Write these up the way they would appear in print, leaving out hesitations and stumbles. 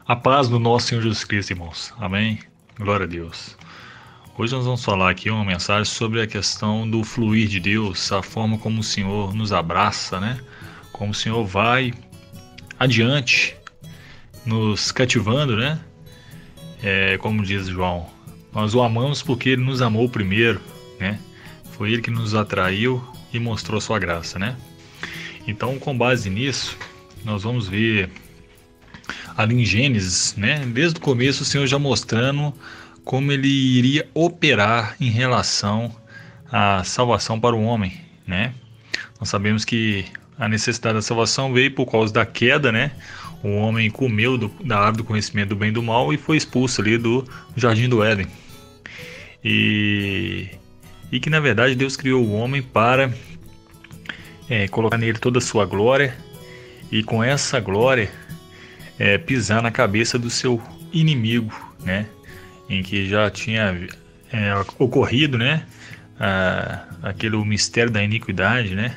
A paz do nosso Senhor Jesus Cristo, irmãos. Amém? Glória a Deus. Hoje nós vamos falar aqui uma mensagem sobre a questão do fluir de Deus, a forma como o Senhor nos abraça, né? Como o Senhor vai adiante, nos cativando, né? Como diz João, nós o amamos porque Ele nos amou primeiro, né? Foi Ele que nos atraiu e mostrou a sua graça, né? Então, com base nisso, nós vamos ver ali em Gênesis, né? Desde o começo o Senhor já mostrando como Ele iria operar em relação à salvação para o homem, né? Nós sabemos que a necessidade da salvação veio por causa da queda, né? O homem comeu da árvore do conhecimento do bem e do mal e foi expulso ali do Jardim do Éden. E que na verdade Deus criou o homem para colocar nele toda a sua glória e com essa glória pisar na cabeça do seu inimigo, né? Em que já tinha ocorrido, né? Aquele mistério da iniquidade, né?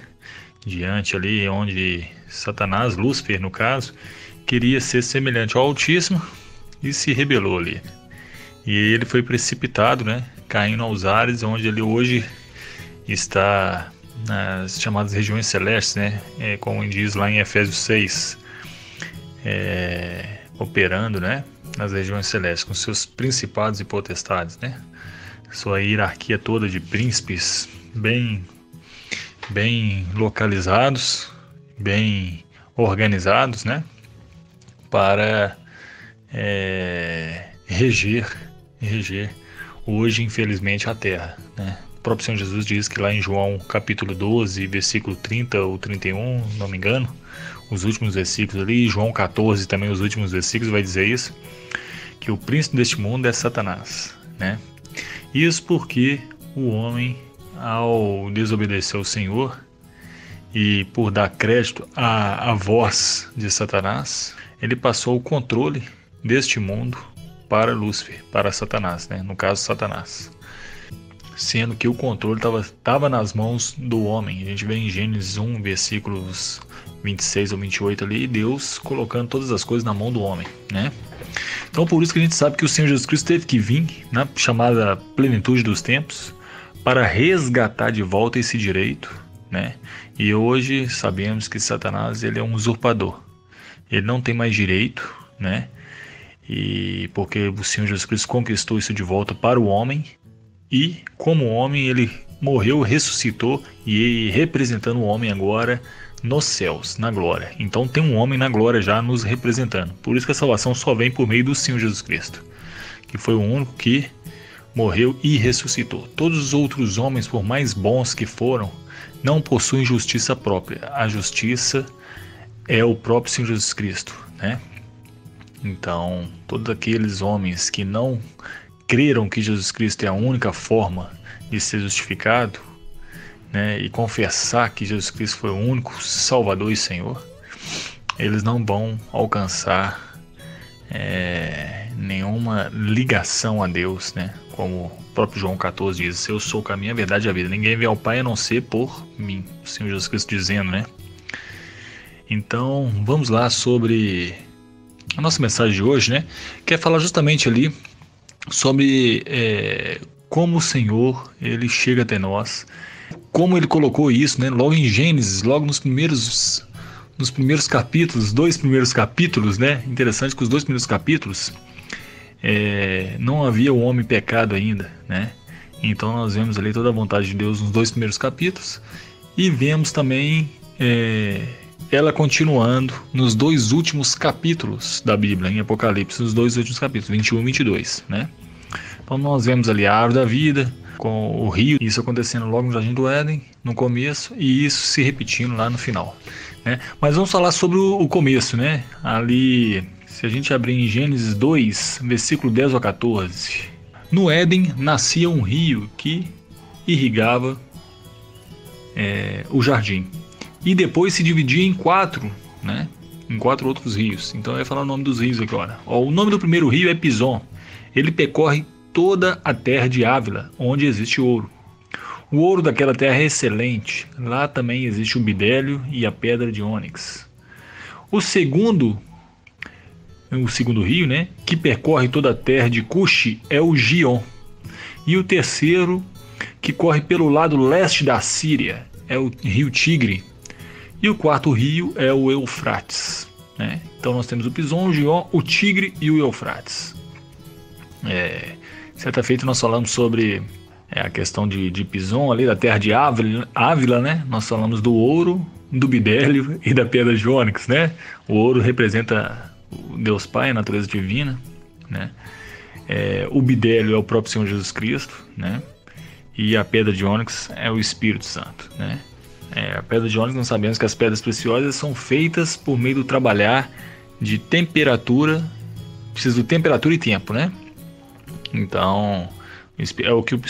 Diante ali onde Satanás, Lúcifer no caso, queria ser semelhante ao Altíssimo e se rebelou ali. E ele foi precipitado, né? Caindo aos ares, onde ele hoje está nas chamadas regiões celestes, né? Como diz lá em Efésios 6, operando, né? Nas regiões celestes, com seus principados e potestades, né? Sua hierarquia toda de príncipes bem localizados, bem organizados, né? Para reger hoje, infelizmente, a terra, né? O próprio Senhor Jesus diz que lá em João capítulo 12, versículo 30 ou 31, não me engano, os últimos versículos ali, João 14 também, os últimos versículos vai dizer isso, que o príncipe deste mundo é Satanás, né? Isso porque o homem, ao desobedecer ao Senhor e por dar crédito à voz de Satanás, ele passou o controle deste mundo para Lúcifer, para Satanás, né? No caso, Satanás. Sendo que o controle estava nas mãos do homem. A gente vê em Gênesis 1, versículos 26 ou 28 ali, Deus colocando todas as coisas na mão do homem, né? Então por isso que a gente sabe que o Senhor Jesus Cristo teve que vir na chamada plenitude dos tempos para resgatar de volta esse direito, né? E hoje sabemos que Satanás ele é um usurpador. Ele não tem mais direito, né? E porque o Senhor Jesus Cristo conquistou isso de volta para o homem. E como homem ele morreu, ressuscitou e representando o homem agora nos céus, na glória. Então tem um homem na glória já nos representando. Por isso que a salvação só vem por meio do Senhor Jesus Cristo, que foi o único que morreu e ressuscitou. Todos os outros homens, por mais bons que foram, não possuem justiça própria. A justiça é o próprio Senhor Jesus Cristo, né? Então, todos aqueles homens que não creram que Jesus Cristo é a única forma de ser justificado, né, e confessar que Jesus Cristo foi o único Salvador e Senhor, eles não vão alcançar nenhuma ligação a Deus, né? Como o próprio João 14 diz, eu sou o caminho, a verdade e a vida. Ninguém vê ao Pai a não ser por mim, o Senhor Jesus Cristo dizendo, né? Então, vamos lá sobre a nossa mensagem de hoje, né? Quer falar justamente ali sobre como o Senhor ele chega até nós, como ele colocou isso, né? Logo em Gênesis, logo nos primeiros capítulos, dois primeiros capítulos, né? Interessante que os dois primeiros capítulos não havia o homem pecado ainda, né? Então nós vemos ali toda a vontade de Deus nos dois primeiros capítulos e vemos também ela continuando nos dois últimos capítulos da Bíblia, em Apocalipse, nos dois últimos capítulos, 21 e 22, né? Então nós vemos ali a árvore da vida, com o rio, isso acontecendo logo no Jardim do Éden, no começo, e isso se repetindo lá no final, né? Mas vamos falar sobre o começo, né? Ali, se a gente abrir em Gênesis 2, versículo 10 ao 14, no Éden nascia um rio que irrigava o jardim. E depois se dividia em quatro, né? Em quatro outros rios. Então eu ia falar o nome dos rios aqui agora. O nome do primeiro rio é Pison. Ele percorre toda a terra de Ávila, onde existe ouro. O ouro daquela terra é excelente. Lá também existe o bidélio e a pedra de ônix. O segundo o segundo rio, né, que percorre toda a terra de Cuxi, é o Gion. E o terceiro, que corre pelo lado leste da Síria, é o rio Tigre. E o quarto rio é o Eufrates, né? Então nós temos o Pison, o Gion, o Tigre e o Eufrates. Certa feita nós falamos sobre a questão de Pison, ali da terra de Ávila, né? Nós falamos do ouro, do bidélio e da pedra de ônix, né? O ouro representa o Deus Pai, a natureza divina, né? O bidélio é o próprio Senhor Jesus Cristo, né? E a pedra de ônix é o Espírito Santo, né? A pedra de ônix, nós sabemos que as pedras preciosas são feitas por meio do trabalhar de temperatura, precisa de temperatura e tempo, né? Então, é o que o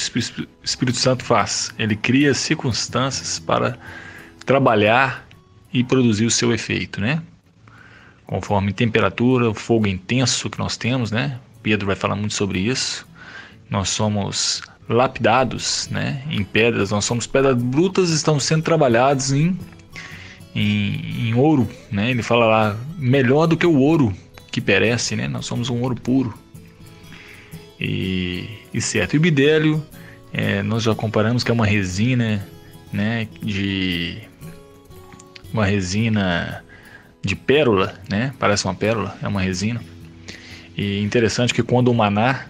Espírito Santo faz. Ele cria circunstâncias para trabalhar e produzir o seu efeito, né? Conforme temperatura, o fogo intenso que nós temos, né? Pedro vai falar muito sobre isso. Nós somos lapidados, né, em pedras, nós somos pedras brutas, estamos sendo trabalhados em ouro, né? Ele fala lá, melhor do que o ouro que perece, né? Nós somos um ouro puro. E certo, e o bidélio, nós já comparamos que é uma resina, né, uma resina de pérola, né? Parece uma pérola, é uma resina. E interessante que quando o maná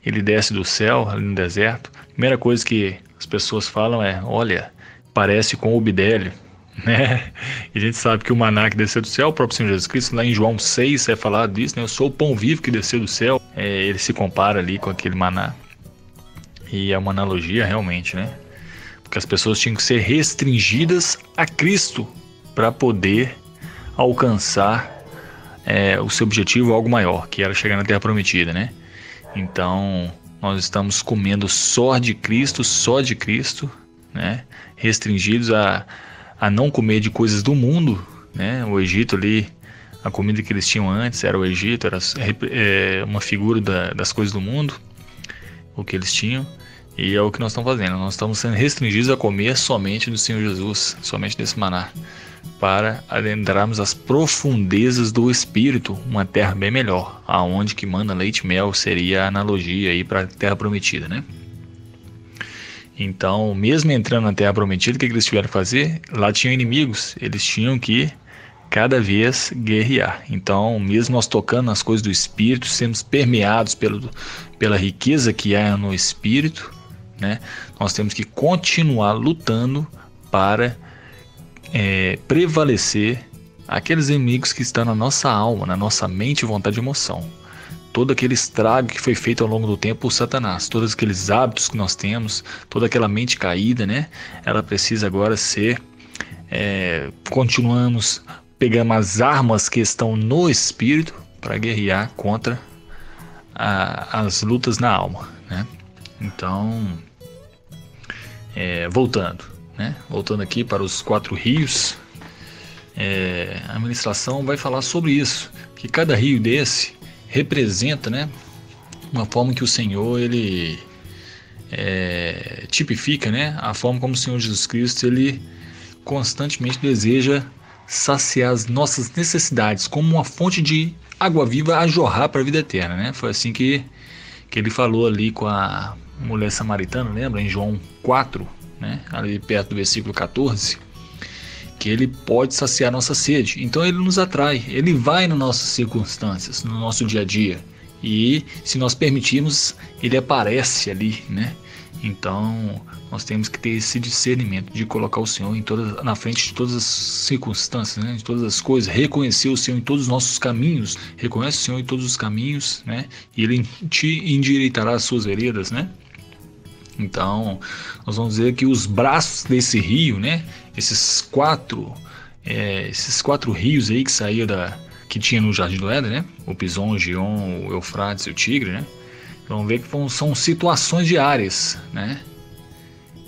ele desce do céu, ali no deserto, a primeira coisa que as pessoas falam é, olha, parece com o bidélio, né? E a gente sabe que o maná que desceu do céu, o próprio Senhor Jesus Cristo, lá em João 6 é falado disso, né? Eu sou o pão vivo que desceu do céu. Ele se compara ali com aquele maná. E é uma analogia realmente, né? Porque as pessoas tinham que ser restringidas a Cristo para poder alcançar o seu objetivo, algo maior, que era chegar na Terra Prometida, né? Então, nós estamos comendo só de Cristo, né? Restringidos a não comer de coisas do mundo, né? O Egito ali, a comida que eles tinham antes era o Egito, era uma figura das coisas do mundo, o que eles tinham. E é o que nós estamos fazendo, nós estamos sendo restringidos a comer somente do Senhor Jesus, somente desse maná, para adentrarmos as profundezas do Espírito, uma terra bem melhor, aonde que manda leite e mel seria a analogia aí para a terra prometida, né? Então, mesmo entrando na terra prometida, o que eles tiveram que fazer? Lá tinham inimigos, eles tinham que cada vez guerrear. Então, mesmo nós tocando nas coisas do Espírito, sermos permeados pela riqueza que há no Espírito, né? Nós temos que continuar lutando para prevalecer aqueles inimigos que estão na nossa alma, na nossa mente, vontade e emoção. Todo aquele estrago que foi feito ao longo do tempo por Satanás, todos aqueles hábitos que nós temos, toda aquela mente caída, né? Ela precisa agora ser, continuamos pegando as armas que estão no Espírito para guerrear contra as lutas na alma, né? Então, voltando aqui para os 4 rios, a administração vai falar sobre isso, que cada rio desse representa, né, uma forma que o Senhor ele tipifica, né, a forma como o Senhor Jesus Cristo ele constantemente deseja saciar as nossas necessidades como uma fonte de água viva a jorrar para a vida eterna, né? Foi assim que ele falou ali com a mulher samaritana, lembra? Em João 4, né? Ali perto do versículo 14, que ele pode saciar nossa sede. Então ele nos atrai, ele vai nas nossas circunstâncias, no nosso dia a dia. E se nós permitirmos, ele aparece ali, né? Então nós temos que ter esse discernimento de colocar o Senhor na frente de todas as circunstâncias, né? De todas as coisas, reconhecer o Senhor em todos os nossos caminhos. Reconhece o Senhor em todos os caminhos, né? E ele te endireitará as suas veredas, né? Então, nós vamos dizer que os braços desse rio, né? Esses quatro rios aí que saíram que tinha no Jardim do Éden, né? O Pison, o Gion, o Eufrates e o Tigre, né? Vamos ver que são situações diárias, né?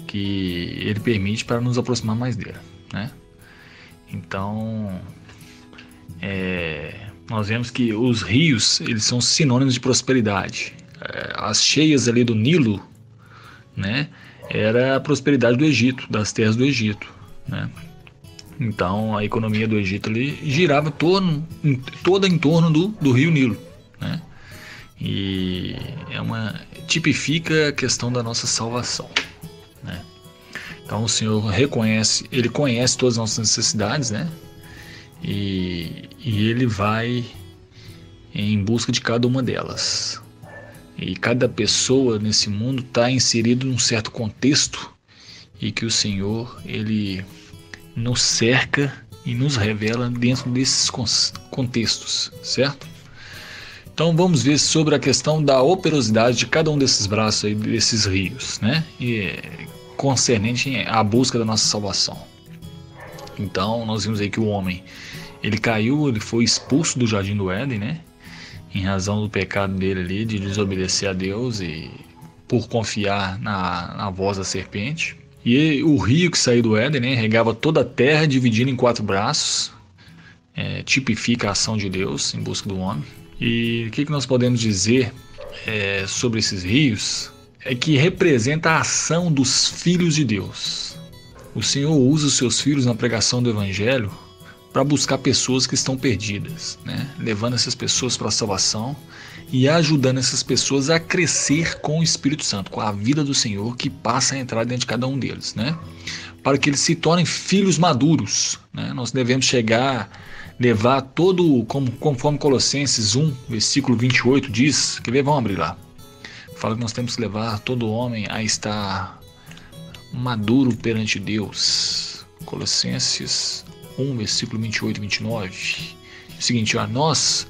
Que ele permite para nos aproximar mais dele, né? Então, nós vemos que os rios, eles são sinônimos de prosperidade. As cheias ali do Nilo, né? Era a prosperidade do Egito, das terras do Egito, né? Então a economia do Egito ali girava toda em torno do rio Nilo, né? E tipifica a questão da nossa salvação, né? Então o Senhor Ele conhece todas as nossas necessidades, né? E Ele vai em busca de cada uma delas. E cada pessoa nesse mundo está inserido num certo contexto e que o Senhor, Ele nos cerca e nos revela dentro desses contextos, certo? Então vamos ver sobre a questão da operosidade de cada um desses braços aí, desses rios, né? E concernente à busca da nossa salvação. Então nós vimos aí que o homem, ele caiu, ele foi expulso do jardim do Éden, né? Em razão do pecado dele ali, de desobedecer a Deus e por confiar na voz da serpente. E o rio que saiu do Éden, né, regava toda a terra, dividindo em 4 braços, tipifica a ação de Deus em busca do homem. E o que nós podemos dizer sobre esses rios? É que representa a ação dos filhos de Deus. O Senhor usa os seus filhos na pregação do Evangelho para buscar pessoas que estão perdidas, né? Levando essas pessoas para a salvação e ajudando essas pessoas a crescer com o Espírito Santo, com a vida do Senhor que passa a entrar dentro de cada um deles, né? Para que eles se tornem filhos maduros, né? Nós devemos levar todo, conforme Colossenses 1, versículo 28 diz, quer ver? Vamos abrir lá. Fala que nós temos que levar todo homem a estar maduro perante Deus. Colossenses 1, versículo 28 e 29. É o seguinte, nós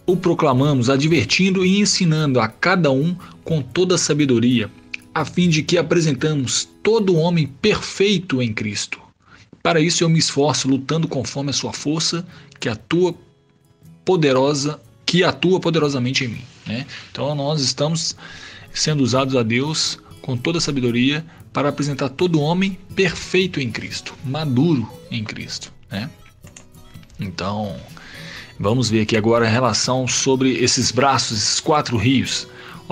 o proclamamos, advertindo e ensinando a cada um com toda a sabedoria, a fim de que apresentamos todo homem perfeito em Cristo. Para isso eu me esforço, lutando conforme a sua força, que atua poderosamente em mim, né? Então nós estamos sendo usados a Deus com toda a sabedoria para apresentar todo homem perfeito em Cristo, maduro em Cristo, né? Então, vamos ver aqui agora a relação sobre esses braços, esses 4 rios.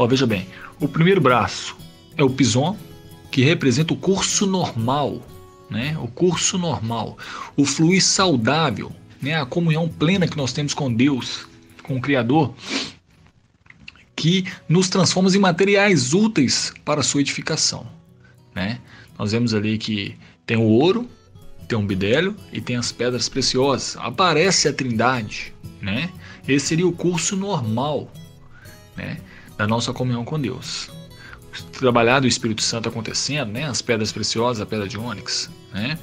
Veja bem, o primeiro braço é o Pison, que representa o curso normal, né? O curso normal, o fluir saudável, né? A comunhão plena que nós temos com Deus, com o Criador, que nos transforma em materiais úteis para a sua edificação, né? Nós vemos ali que tem o ouro, tem o bidélio e tem as pedras preciosas. Aparece a Trindade, né? Esse seria o curso normal, né, da nossa comunhão com Deus. Trabalhar do Espírito Santo acontecendo, né? As pedras preciosas, a pedra de ônix, né?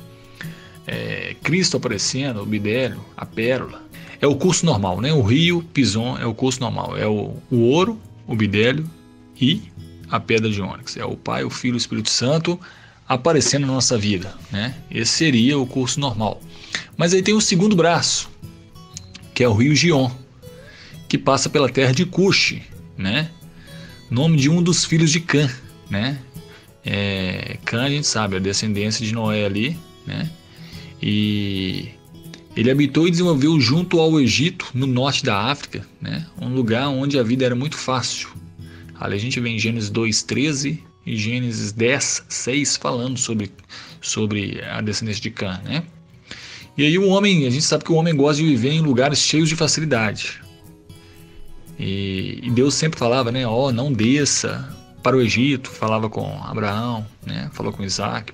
Cristo aparecendo, o bidélio, a pérola. É o curso normal, né? O rio Pison é o curso normal. É o ouro, o bidélio e a pedra de ônix. É o Pai, o Filho e o Espírito Santo aparecendo na nossa vida, né? Esse seria o curso normal. Mas aí tem o segundo braço, que é o rio Gion, que passa pela terra de Cuxi, né? Nome de um dos filhos de Cã, né? Cã, a gente sabe, a descendência de Noé ali, né? E ele habitou e desenvolveu junto ao Egito, no norte da África, né? Um lugar onde a vida era muito fácil. Ali a gente vê em Gênesis 2:13 e Gênesis 10:6 falando sobre a descendência de Cã, né? E aí a gente sabe que o homem gosta de viver em lugares cheios de facilidade. E Deus sempre falava, né? Não desça para o Egito, falava com Abraão, né? Falou com Isaac.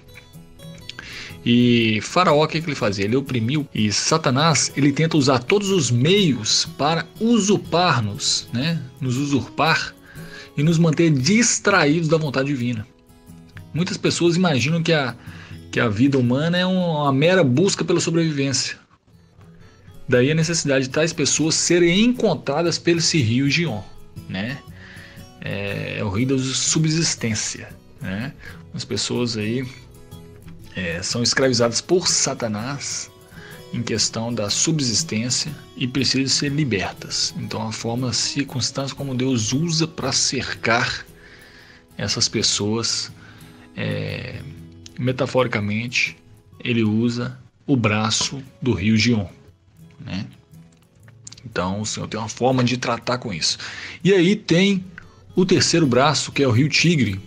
E Faraó, o que ele fazia? Ele oprimiu. E Satanás, ele tenta usar todos os meios para usurpar-nos, né? Nos usurpar e nos manter distraídos da vontade divina. Muitas pessoas imaginam que a vida humana é uma mera busca pela sobrevivência. Daí a necessidade de tais pessoas serem encontradas pelo esse rio Gion, né? É o rio da subsistência, né? As pessoas aí são escravizadas por Satanás em questão da subsistência e precisam ser libertas. Então a forma, a circunstância como Deus usa para cercar essas pessoas, metaforicamente, ele usa o braço do rio Gion, né? Então o Senhor tem uma forma de tratar com isso. E aí tem o terceiro braço, que é o rio Tigre,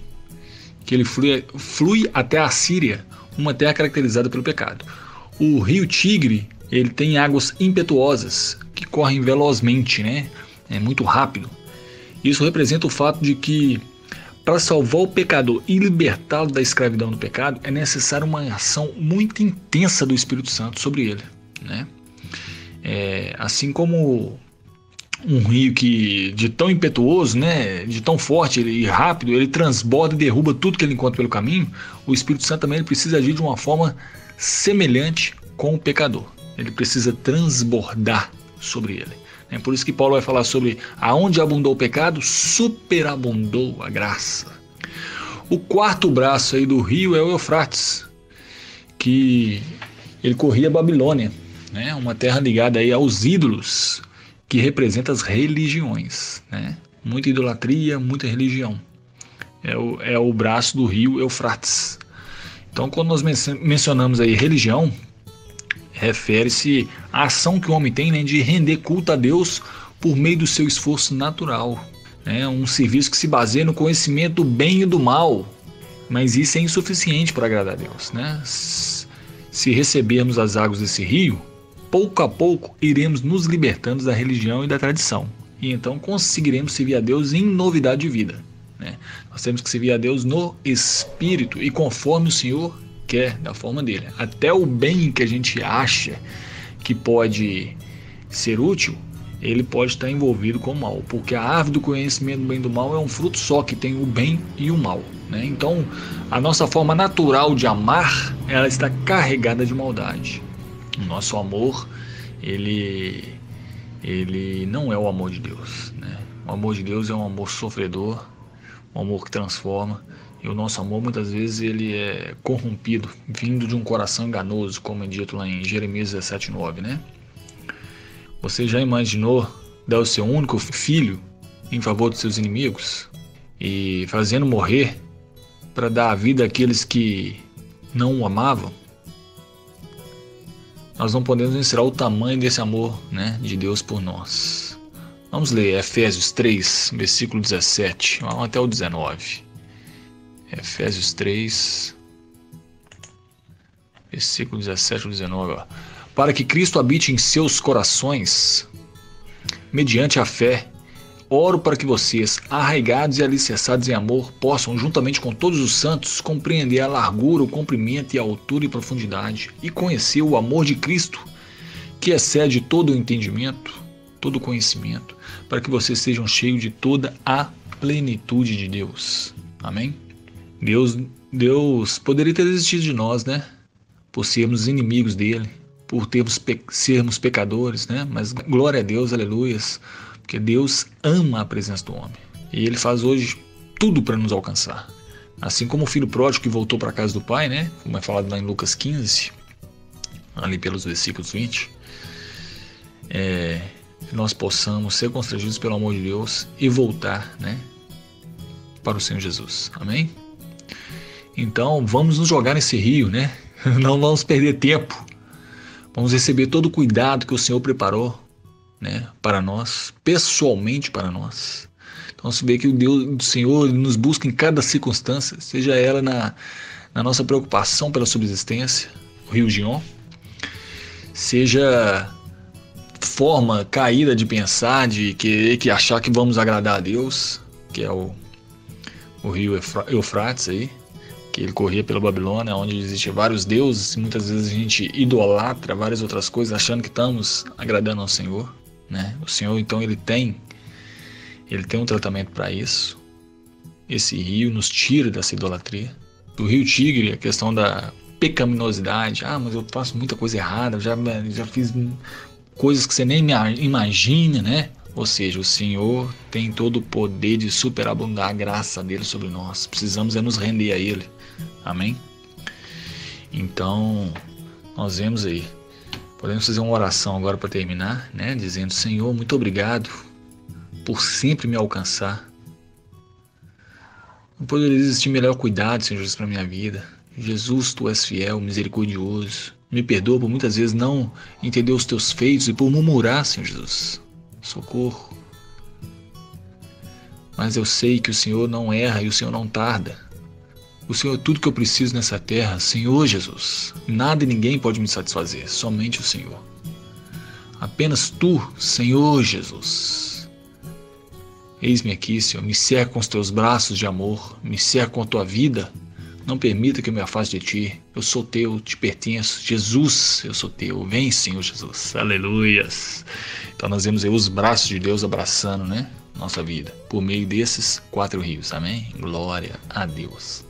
que ele flui até a Síria, uma terra caracterizada pelo pecado. O rio Tigre, ele tem águas impetuosas, que correm velozmente, né? É muito rápido. Isso representa o fato de que, para salvar o pecador e libertá-lo da escravidão do pecado, é necessária uma ação muito intensa do Espírito Santo sobre ele, né? Assim como um rio que, de tão impetuoso, né, de tão forte e rápido, ele transborda e derruba tudo que ele encontra pelo caminho, o Espírito Santo também ele precisa agir de uma forma semelhante com o pecador. Ele precisa transbordar sobre ele. É por isso que Paulo vai falar sobre aonde abundou o pecado, superabundou a graça. O quarto braço aí do rio é o Eufrates, que ele corria a Babilônia, né, uma terra ligada aí aos ídolos, que representa as religiões, né? Muita idolatria, muita religião. É o braço do rio Eufrates. Então, quando nós mencionamos aí religião, refere-se à ação que o homem tem, né, de render culto a Deus por meio do seu esforço natural. Né? Um serviço que se baseia no conhecimento do bem e do mal. Mas isso é insuficiente para agradar a Deus. Né? Se recebermos as águas desse rio, pouco a pouco iremos nos libertando da religião e da tradição. E então conseguiremos servir a Deus em novidade de vida. Né? Nós temos que servir a Deus no Espírito e conforme o Senhor quer, da forma dele. Até o bem que a gente acha que pode ser útil, ele pode estar envolvido com o mal. Porque a árvore do conhecimento do bem e do mal é um fruto só que tem o bem e o mal. Né? Então, a nossa forma natural de amar, ela está carregada de maldade. O nosso amor, ele não é o amor de Deus, né? O amor de Deus é um amor sofredor, um amor que transforma, e o nosso amor muitas vezes ele é corrompido, vindo de um coração enganoso, como é dito lá em Jeremias 17:9, né? Você já imaginou dar o seu único filho em favor dos seus inimigos e fazendo morrer para dar a vida àqueles que não o amavam? Nós não podemos mensurar o tamanho desse amor, né, de Deus por nós. Vamos ler Efésios 3, versículo 17, vamos até o 19. Efésios 3, versículo 17 ao 19. Ó. Para que Cristo habite em seus corações, mediante a fé, oro para que vocês, arraigados e alicerçados em amor, possam, juntamente com todos os santos, compreender a largura, o comprimento e a altura e profundidade, e conhecer o amor de Cristo, que excede todo o entendimento, todo o conhecimento, para que vocês sejam cheios de toda a plenitude de Deus. Amém? Deus poderia ter desistido de nós, né? Por sermos inimigos dele, por sermos pecadores, né? Mas glória a Deus, aleluias, porque Deus ama a presença do homem. E ele faz hoje tudo para nos alcançar. Assim como o filho pródigo que voltou para a casa do pai, né? Como é falado lá em Lucas 15, ali pelos versículos 20. Que nós possamos ser constrangidos pelo amor de Deus e voltar, né, para o Senhor Jesus. Amém? Então vamos nos jogar nesse rio, né? Não vamos perder tempo. Vamos receber todo o cuidado que o Senhor preparou, né, para nós, pessoalmente para nós. Então você vê que o Senhor nos busca em cada circunstância, seja ela na nossa preocupação pela subsistência, o rio Gion, seja forma caída de pensar, de querer achar que vamos agradar a Deus, que é o rio Eufrates aí, que ele corria pela Babilônia, onde existem vários deuses, e muitas vezes a gente idolatra várias outras coisas, achando que estamos agradando ao Senhor, né? O Senhor, então, ele tem um tratamento para isso. Esse rio nos tira dessa idolatria. O rio Tigre, a questão da pecaminosidade, mas eu faço muita coisa errada, já fiz coisas que você nem imagina, né? Ou seja, o Senhor tem todo o poder de superabundar a graça dele sobre nós. Precisamos nos render a ele. Amém? Então, nós vemos aí. Podemos fazer uma oração agora para terminar, né? Dizendo: Senhor, muito obrigado por sempre me alcançar. Não poderia existir melhor cuidado, Senhor Jesus, para a minha vida. Jesus, Tu és fiel, misericordioso. Me perdoa por muitas vezes não entender os Teus feitos e por murmurar, Senhor Jesus. Socorro. Mas eu sei que o Senhor não erra e o Senhor não tarda. O Senhor é tudo que eu preciso nessa terra, Senhor Jesus. Nada e ninguém pode me satisfazer, somente o Senhor. Apenas Tu, Senhor Jesus. Eis-me aqui, Senhor, me cerca com os Teus braços de amor, me cerca com a Tua vida. Não permita que eu me afaste de Ti. Eu sou Teu, te pertenço. Jesus, eu sou Teu. Vem, Senhor Jesus. Aleluias. Então nós vemos aí os braços de Deus abraçando, né, nossa vida, por meio desses 4 rios. Amém? Glória a Deus.